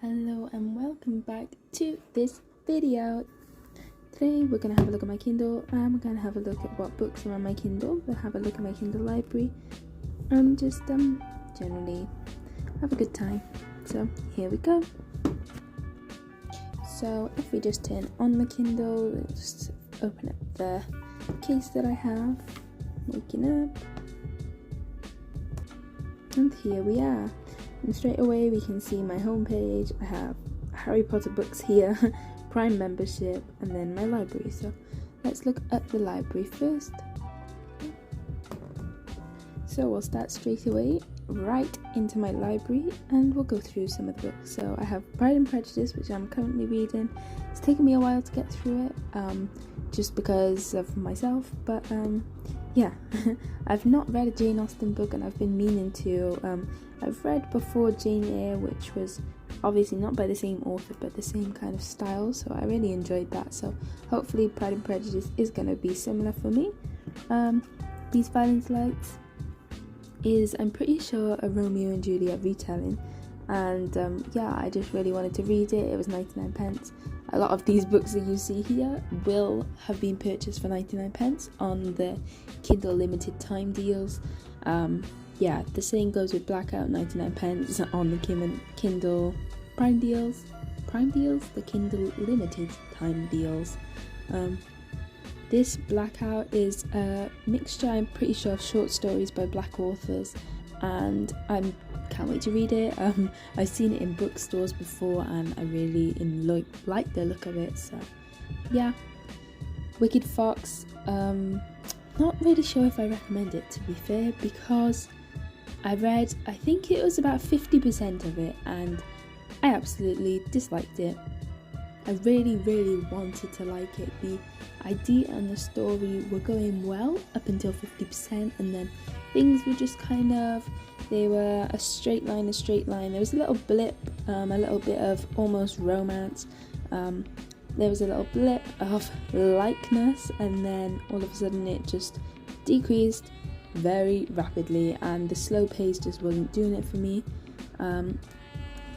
Hello and welcome back to this video. Today we're going to have a look at my Kindle and we're going to have a look at what books are on my Kindle. We'll have a look at my Kindle library and just generally have a good time. So here we go. So if we just turn on the Kindle, we'll just open up the case that I have, waking up, and here we are. And straight away we can see my homepage. I have Harry Potter books here, Prime membership, and then my library. So let's look at the library first. So we'll start straight away right into my library and we'll go through some of the books. So I have Pride and Prejudice, which I'm currently reading. It's taken me a while to get through it, just because of myself, but yeah. I've not read a Jane Austen book and I've been meaning to. I've read before Jane Eyre, which was obviously not by the same author but the same kind of style, so I really enjoyed that. So hopefully Pride and Prejudice is going to be similar for me. These Violence Lights is, I'm pretty sure, a Romeo and Juliet retelling, and yeah, I just really wanted to read it. It was 99 pence. A lot of these books that you see here will have been purchased for 99 pence on the Kindle limited time deals. Yeah, the same goes with Blackout, 99 pence on the Kindle Prime deals. The Kindle limited time deals. This Blackout is a mixture, I'm pretty sure, of short stories by black authors, and I can't wait to read it. I've seen it in bookstores before and I really like the look of it, so yeah. Wicked Fox, not really sure if I recommend it, to be fair, because I read, I think it was about 50% of it and I absolutely disliked it. I really wanted to like it. The idea and the story were going well up until 50%, and then things were just kind of, they were a straight line. There was a little blip, a little bit of almost romance. There was a little blip of likeness, and then all of a sudden it just decreased very rapidly, and the slow pace just wasn't doing it for me.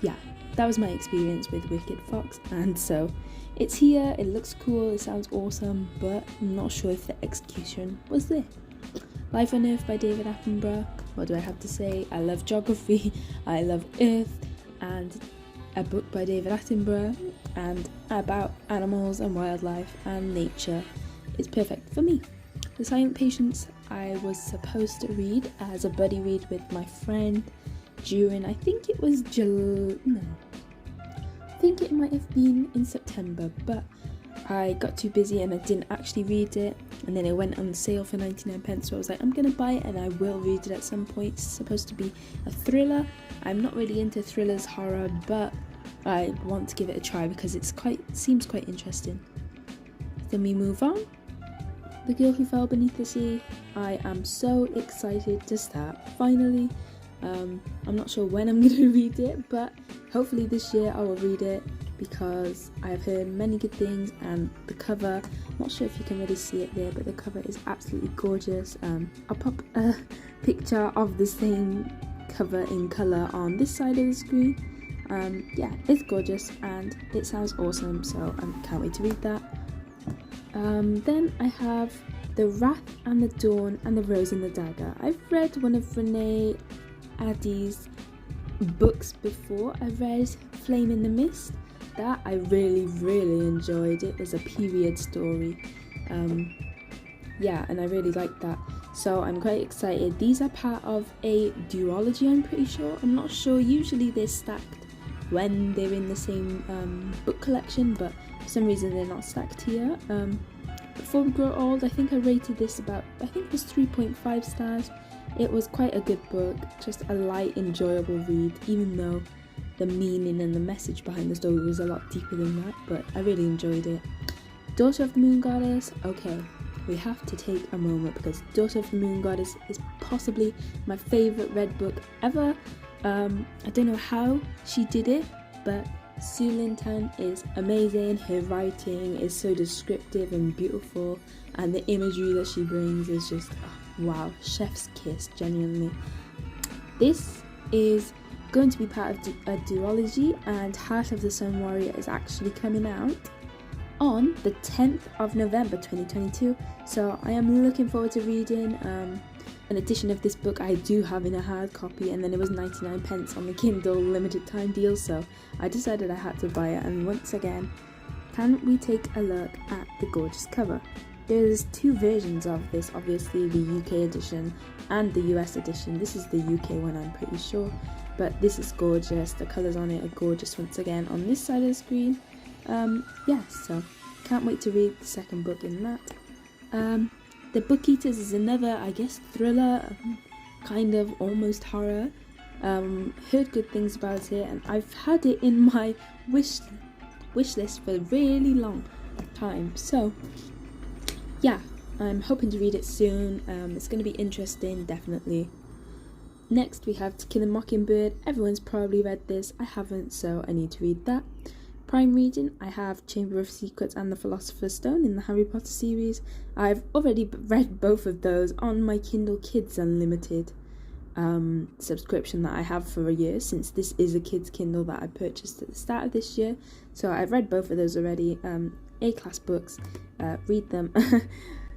Yeah, that was my experience with Wicked Fox, and so it's here, it looks cool, it sounds awesome, but I'm not sure if the execution was there. Life on Earth by David Attenborough. What do I have to say? I love geography, I love Earth, and a book by David Attenborough and about animals and wildlife and nature is perfect for me. The Silent Patients I was supposed to read as a buddy read with my friend during, I think it was I think it might have been in September, but I got too busy and I didn't actually read it, and then it went on sale for 99 pence, so I was like, I'm gonna buy it and I will read it at some point. It's supposed to be a thriller. I'm not really into thrillers, horror, but I want to give it a try because it seems quite interesting. Then we move on. The Girl Who Fell Beneath the Sea. I am so excited to start, finally. I'm not sure when I'm going to read it, but hopefully this year I will read it because I've heard many good things, and the cover, I'm not sure if you can really see it there, but the cover is absolutely gorgeous. I'll pop a picture of the same cover in colour on this side of the screen. Yeah, it's gorgeous and it sounds awesome, so I can't wait to read that. Then I have The Wrath and the Dawn and the Rose and the Dagger. I've read one of Renee Addy's books before. I read Flame in the Mist. That I really enjoyed. It was a period story. Yeah, and I really liked that. So I'm quite excited. These are part of a duology, I'm pretty sure. I'm not sure. Usually they're stacked when they're in the same book collection, but for some reason they're not stacked here. Before We Grow Old, I think I rated this about, I think it was 3.5 stars. It was quite a good book, just a light, enjoyable read, even though the meaning and the message behind the story was a lot deeper than that, but I really enjoyed it. Daughter of the Moon Goddess. Okay, we have to take a moment because Daughter of the Moon Goddess is possibly my favourite read book ever. I don't know how she did it, but Sue Linton is amazing. Her writing is so descriptive and beautiful, and the imagery that she brings is just wow, chef's kiss, genuinely. This is going to be part of a duology, and Heart of the Sun Warrior is actually coming out on the 10th of November 2022, so I am looking forward to reading an edition of this book. I do have in a hard copy, and then it was 99 pence on the Kindle limited time deal, so I decided I had to buy it. And once again, can we take a look at the gorgeous cover? There's two versions of this, obviously the UK edition and the US edition. This is the UK one, I'm pretty sure, but this is gorgeous. The colours on it are gorgeous once again on this side of the screen. So can't wait to read the second book in that. The Book Eaters is another, I guess, thriller, kind of almost horror. Heard good things about it, and I've had it in my wish list for a really long time. So yeah, I'm hoping to read it soon. It's going to be interesting, definitely. Next we have To Kill a Mockingbird. Everyone's probably read this. I haven't, so I need to read that. Prime reading, I have Chamber of Secrets and The Philosopher's Stone in the Harry Potter series. I've already read both of those on my Kindle Kids Unlimited subscription that I have for a year, since this is a kids Kindle that I purchased at the start of this year. So I've read both of those already. A-class books, read them.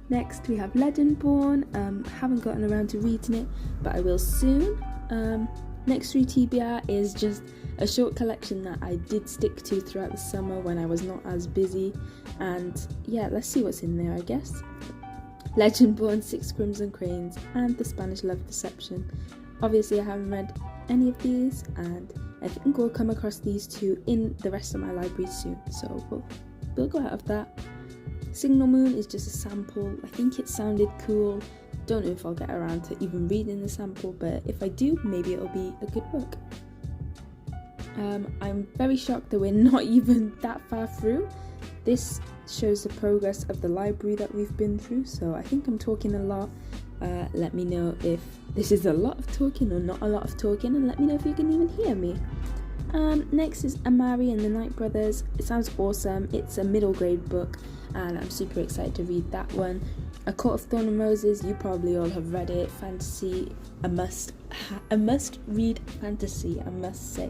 Next we have Legendborn. Haven't gotten around to reading it, but I will soon. Next through TBR is just a short collection that I did stick to throughout the summer when I was not as busy, and yeah, let's see what's in there, I guess. Legendborn, Six Crimson Cranes, and The Spanish Love Deception. Obviously I haven't read any of these, and I think we'll come across these two in the rest of my library soon, so we'll go out of that. Signal Moon is just a sample. I think it sounded cool. Don't know if I'll get around to even reading the sample, but if I do, maybe it'll be a good book. I'm very shocked that we're not even that far through. This shows the progress of the library that we've been through, so I think I'm talking a lot. Let me know if this is a lot of talking or not a lot of talking, and let me know if you can even hear me. Next is Amari and the Night Brothers. It sounds awesome. It's a middle grade book, and I'm super excited to read that one. A Court of Thorn and Roses, you probably all have read it. Fantasy, a must read fantasy, I must say.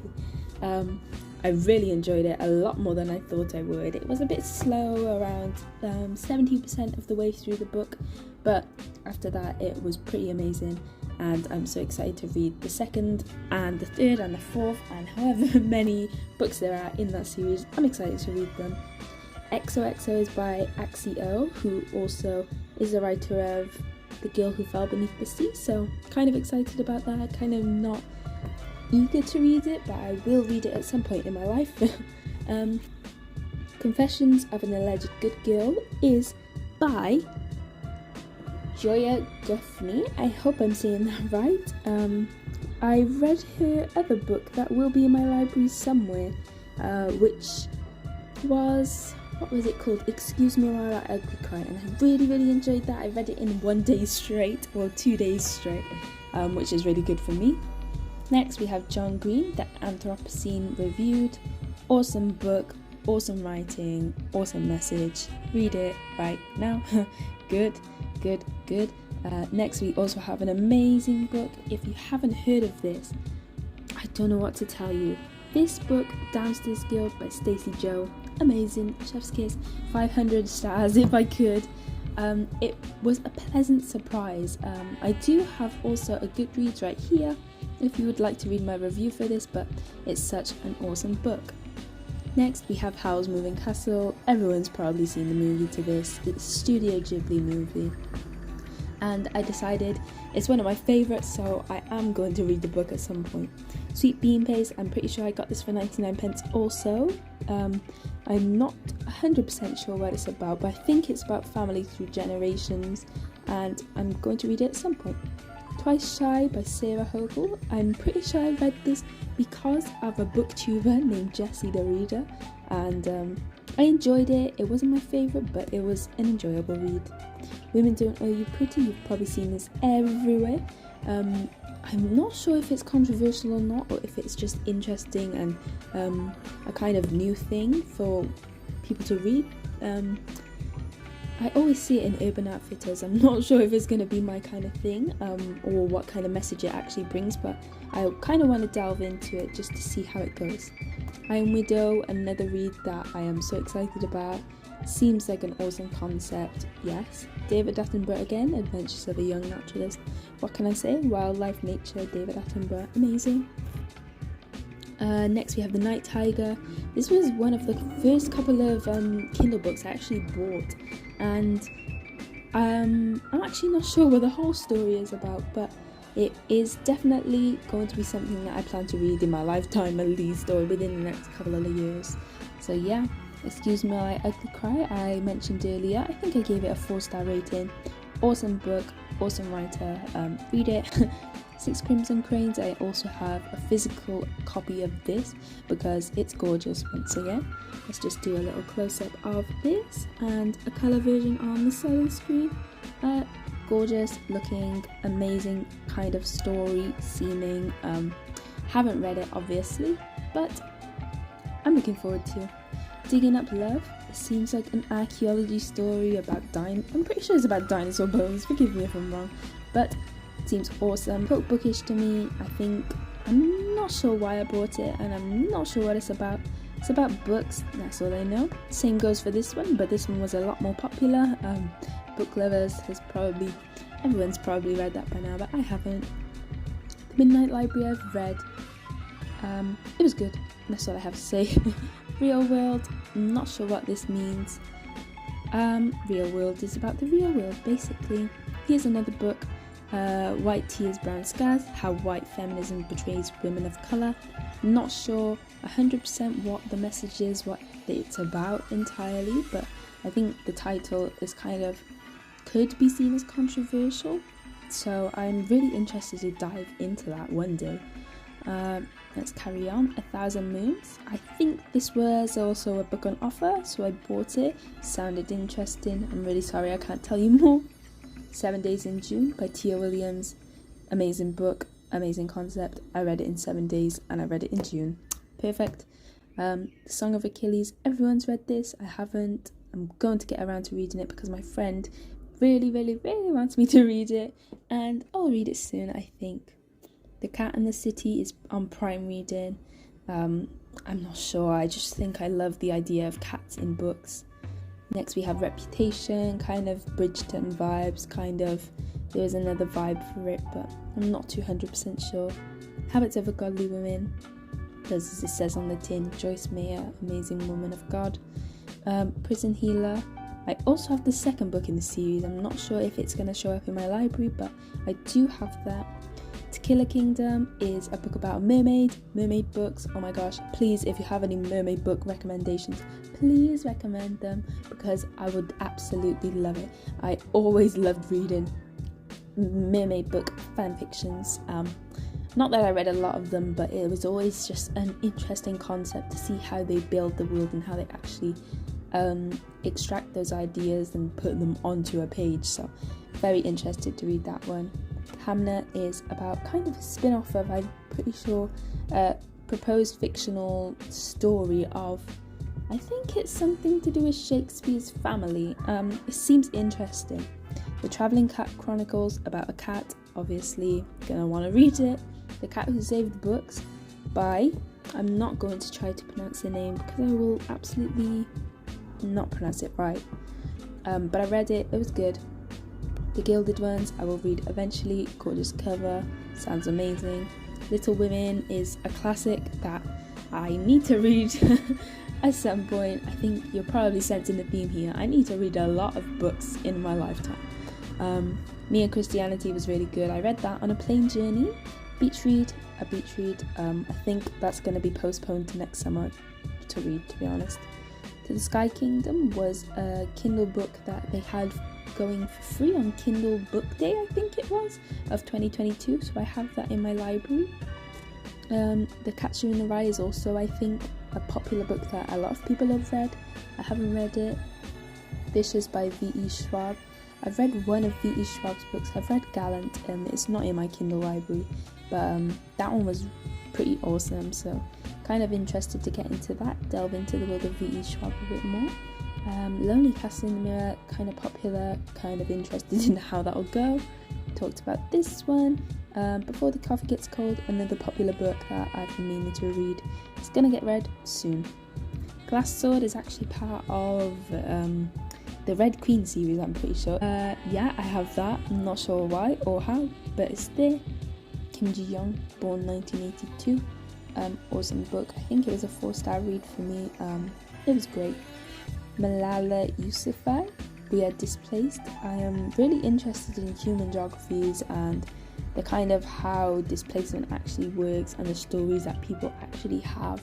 I really enjoyed it, a lot more than I thought I would. It was a bit slow, around 70% of the way through the book, but after that it was pretty amazing, and I'm so excited to read the second and the third and the fourth and however many books there are in that series. I'm excited to read them. XOXO is by Axio, who also is the writer of The Girl Who Fell Beneath the Sea, so kind of excited about that, kind of not eager to read it, but I will read it at some point in my life. Confessions of an Alleged Good Girl is by Joya Guffney. I hope I'm saying that right. I read her other book that will be in my library somewhere, which was, what was it called? Excuse Me While I Ugly Cry, and I really enjoyed that. I read it in 1 day straight, or 2 days straight, which is really good for me. Next we have John Green, The Anthropocene Reviewed. Awesome book, awesome writing, awesome message. Read it right now. Good. Next we also have an amazing book. If you haven't heard of this, I don't know what to tell you. This book, Downstairs Guild by Stacey Joe, amazing, chef's kiss, 500 stars if I could. It was a pleasant surprise. I do have also a Goodreads right here if you would like to read my review for this, but it's such an awesome book. Next we have Howl's Moving Castle. Everyone's probably seen the movie to this. It's a Studio Ghibli movie, and I decided it's one of my favourites, so I am going to read the book at some point. Sweet Bean Paste, I'm pretty sure I got this for 99 pence also. I'm not 100% sure what it's about, but I think it's about family through generations, and I'm going to read it at some point. Twice Shy by Sarah Hogle. I'm pretty sure I read this because of a booktuber named Jessie the Reader, and I enjoyed it. It wasn't my favourite, but it was an enjoyable read. Women Don't Owe You Pretty, you've probably seen this everywhere. I'm not sure if it's controversial or not, or if it's just interesting and a kind of new thing for people to read. I always see it in Urban Outfitters. I'm not sure if it's going to be my kind of thing, or what kind of message it actually brings, but I kind of want to delve into it just to see how it goes. I Am Widow, another read that I am so excited about. Seems like an awesome concept, yes. David Attenborough again, Adventures of a Young Naturalist. What can I say? Wildlife, nature, David Attenborough, amazing. Next we have The Night Tiger. This was one of the first couple of Kindle books I actually bought, and I'm actually not sure what the whole story is about, but it is definitely going to be something that I plan to read in my lifetime at least, or within the next couple of years. So yeah, excuse me while I ugly cry. I mentioned earlier, I think I gave it a 4-star rating. Awesome book, awesome writer, read it. 6 Crimson Cranes. I also have a physical copy of this because it's gorgeous once again. Let's just do a little close-up of this and a colour version on the side of the screen. Gorgeous looking, amazing kind of story seeming. Haven't read it obviously, but I'm looking forward to Digging Up Love. It seems like an archaeology story about I'm pretty sure it's about dinosaur bones, forgive me if I'm wrong, but seems awesome. Felt bookish to me. I'm not sure why I bought it, and I'm not sure what it's about. It's about books, that's all I know. Same goes for this one, but this one was a lot more popular. Book lovers everyone's probably read that by now, but I haven't. The Midnight Library I've read. It was good. That's all I have to say. Real World, I'm not sure what this means. Real World is about the real world, basically. Here's another book. White Tears, Brown Scars, How White Feminism Betrays Women of Colour. Not sure 100% what the message is, what it's about entirely, but I think the title is could be seen as controversial, so I'm really interested to dive into that one day. Let's carry on. 1,000 Moons. I think this was also a book on offer, so I bought it. Sounded interesting. I'm really sorry I can't tell you more. 7 Days in June by Tia Williams. Amazing book, amazing concept. I read it in 7 days and I read it in June. Perfect. The Song of Achilles. Everyone's read this. I haven't. I'm going to get around to reading it because my friend really, really, really wants me to read it, and I'll read it soon, I think. The Cat and the City is on Prime Reading. I'm not sure. I just think I love the idea of cats in books. Next we have Reputation, kind of Bridgerton vibes, there was another vibe for it, but I'm not 200% sure. Habits of a Godly Woman, as it says on the tin, Joyce Meyer, Amazing Woman of God. Prison Healer. I also have the second book in the series. I'm not sure if it's going to show up in my library, but I do have that. To Kill a Kingdom is a book about a mermaid books. Oh my gosh, please, if you have any mermaid book recommendations, please recommend them because I would absolutely love it. I always loved reading mermaid book fan fictions. Not that I read a lot of them, but it was always just an interesting concept to see how they build the world and how they actually extract those ideas and put them onto a page. So very interested to read that one. Hamnet is about kind of a spin-off of, I'm pretty sure, proposed fictional story of, I think it's something to do with Shakespeare's family. It seems interesting. The Travelling Cat Chronicles, about a cat, obviously gonna want to read it. The Cat Who Saved the Books by, I'm not going to try to pronounce the name because I will absolutely not pronounce it right, but I read it, it was good. The Gilded Ones, I will read eventually. Gorgeous cover, sounds amazing. Little Women is a classic that I need to read at some point. I think you're probably sensing the theme here. I need to read a lot of books in my lifetime. Me and Christianity was really good. I read that on a plane journey. A beach read. I think that's going to be postponed to next summer to read, to be honest. To the Sky Kingdom was a Kindle book that they had going for free on Kindle Book Day, I think it was, of 2022, so I have that in my library. The Catcher in the Rye is also, I think, a popular book that a lot of people have read. I haven't read it. Vicious by V.E. Schwab. I've read one of V.E. Schwab's books. I've read Gallant, and it's not in my Kindle library, but that one was pretty awesome, so kind of interested to get into that, delve into the world of V.E. Schwab a bit more. Lonely Castle in the Mirror, kind of popular, kind of interested in how that'll go. Talked about this one. Before the Coffee Gets Cold, another popular book that I've been meaning to read. It's gonna get read soon. Glass Sword is actually part of the Red Queen series, I'm pretty sure. Yeah, I have that. I'm not sure why or how, but it's there. Kim Ji-young, born 1982. Awesome book. I think it was a 4-star read for me. It was great. Malala Yousafzai, We Are Displaced. I am really interested in human geographies and the kind of how displacement actually works and the stories that people actually have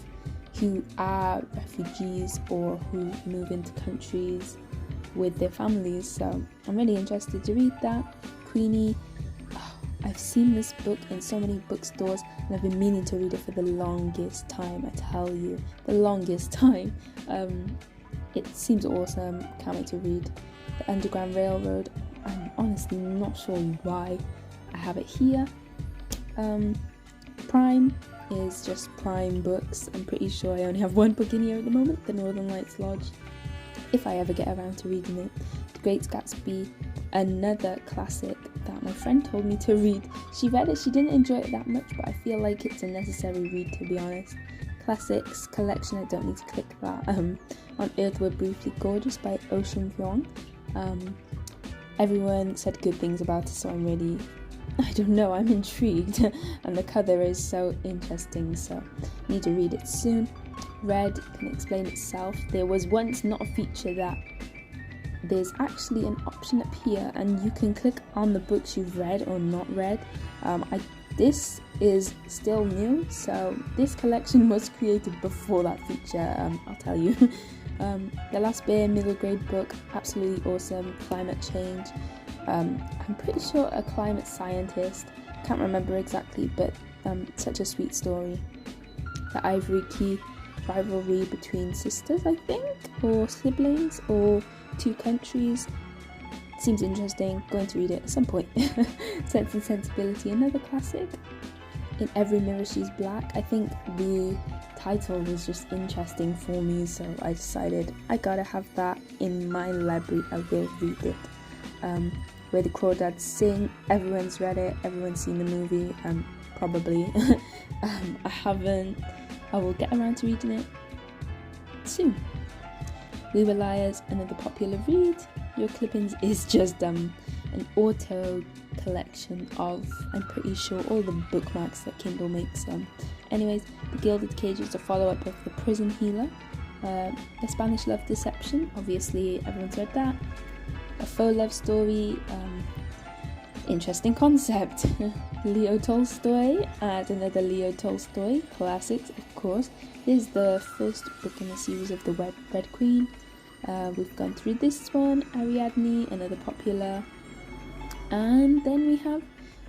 who are refugees or who move into countries with their families. So I'm really interested to read that. Queenie, I've seen this book in so many bookstores and I've been meaning to read it for the longest time, I tell you, the longest time. It seems awesome, can't wait to read. The Underground Railroad, I'm honestly not sure why I have it here. Prime is just Prime Books. I'm pretty sure I only have one book in here at the moment, The Northern Lights Lodge, if I ever get around to reading it. The Great Gatsby, another classic that my friend told me to read. She read it, she didn't enjoy it that much, but I feel like it's a necessary read, to be honest. Classics collection, I don't need to click that. On Earth We're Briefly Gorgeous by Ocean Vuong. Everyone said good things about it, so I'm intrigued. And the cover is so interesting, so need to read it soon. Red can explain itself. There was once not a feature that there's actually an option up here and you can click on the books you've read or not read. This is still new, so this collection was created before that feature, I'll tell you. The Last Bear, middle grade book, absolutely awesome. Climate change. I'm pretty sure a climate scientist, can't remember exactly, but such a sweet story. The Ivory Key, rivalry between sisters, I think, or siblings, or two countries. Seems interesting, going to read it at some point. Sense and Sensibility, another classic. In Every Mirror She's Black. I think the title was just interesting for me, so I decided I gotta have that in my library. I will read it. Where the Crawdads Sing, everyone's read it, everyone's seen the movie, probably. I haven't. I will get around to reading it soon. We Were Liars, another popular read. Your Clippings is just an auto collection of, I'm pretty sure, all the bookmarks that Kindle makes. Anyways, The Gilded Cage is a follow-up of The Prison Healer. A Spanish Love Deception, obviously everyone's read that. A Faux Love Story, interesting concept. Leo Tolstoy, and another Leo Tolstoy, classics of course. This is the first book in the series of the Red Queen. We've gone through this one, Ariadne, another popular. And then we have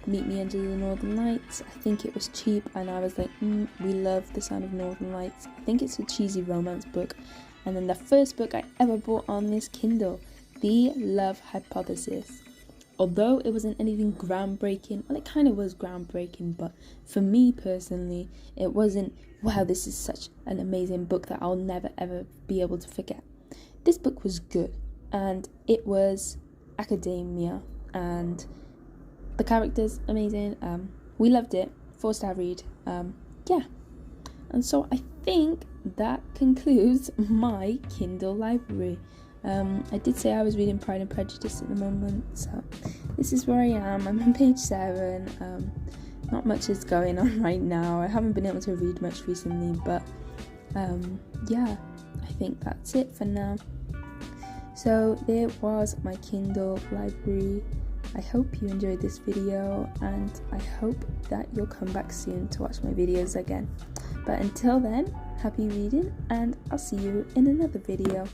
Meet Me Under the Northern Lights. I think it was cheap and I was like, we love the sound of Northern Lights. I think it's a cheesy romance book. And then the first book I ever bought on this Kindle, The Love Hypothesis. Although it wasn't anything groundbreaking, well, it kind of was groundbreaking, but for me personally, it wasn't, wow, this is such an amazing book that I'll never ever be able to forget. This book was good, and it was academia, and the characters amazing. We loved it. 4-star read. Yeah, and so I think that concludes my Kindle library. I did say I was reading Pride and Prejudice at the moment, so this is where I am. I'm on page 7. Not much is going on right now. I haven't been able to read much recently, but yeah, I think that's it for now. So there was my Kindle library. I hope you enjoyed this video, and I hope that you'll come back soon to watch my videos again. But until then, happy reading, and I'll see you in another video.